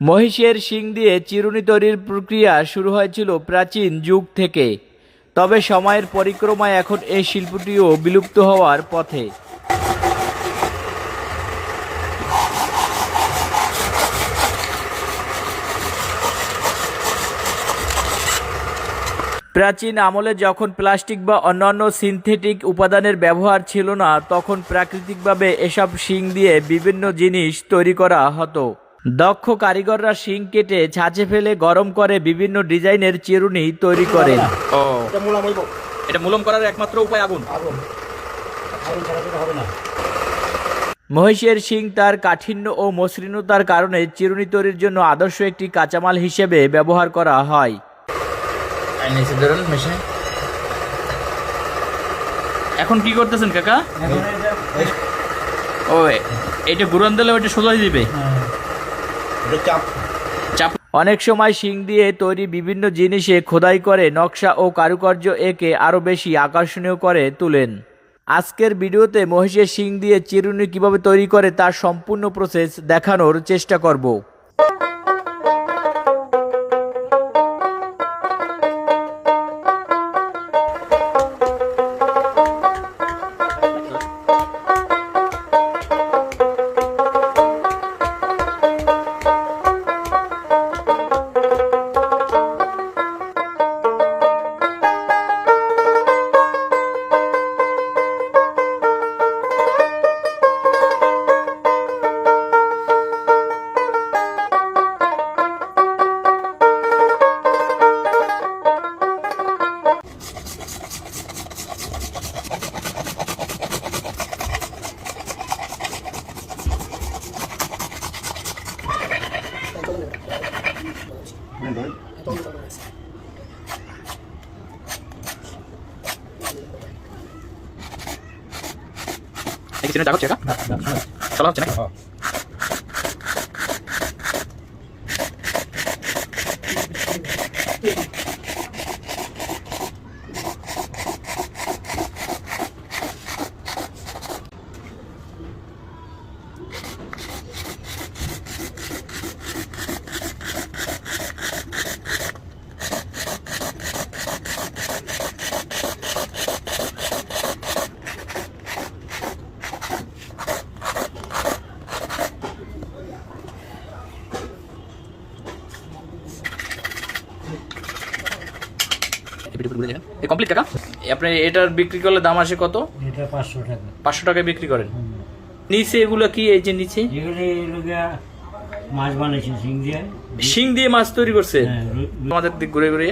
মহিষের শিং দিয়ে চিরুনি তৈরির প্রক্রিয়া শুরু হয়েছিল প্রাচীন যুগ থেকে, তবে সময়ের পরিক্রমায় এখন এই শিল্পটিও বিলুপ্ত হওয়ার পথে। প্রাচীন আমলে যখন প্লাস্টিক বা অন্যান্য সিনথেটিক উপাদানের ব্যবহার ছিল না, তখন প্রাকৃতিকভাবে এসব শিং দিয়ে বিভিন্ন জিনিস তৈরি করা হতো। দক্ষ কারিগররা শিং কেটে ছাঁচে ফেলে গরম করে বিভিন্ন ডিজাইনের চিরুনি তৈরি করেন। এটা মুলম করার একমাত্র উপায় আগুন। মহিষের শিং তার কাঠিন্য ও মসৃণতার কারণে চিরুনি তৈরির জন্য আদর্শ একটি কাঁচামাল হিসেবে ব্যবহার করা হয়। এখন কি করতেছেন কাকা? ও এটা গুড়ান দিলে ওইটা সোজা দিবে। অনেক সময় শিং দিয়ে তৈরি বিভিন্ন জিনিসে খোদাই করে নকশা ও কারুকার্য একে আরো বেশি আকর্ষণীয় করে তোলেন। আজকের ভিডিওতে মহিষের শিং দিয়ে চিরুনি কিভাবে তৈরি করে তার সম্পূর্ণ প্রসেস দেখানোর চেষ্টা করব। চলা হচ্ছে নাকি? কমপ্লিট কাকা। আপনি এটার বিক্রি করলে দাম আসে কত? এটা 500 টাকা। 500 টাকায় বিক্রি করেন। নিচে এগুলো কি? এই যে নিচে মাছ বানাইছে শিং দিয়ে। শিং দিয়ে মাছ তৈরি করছে। আমাদের দিক ঘুরে ঘুরে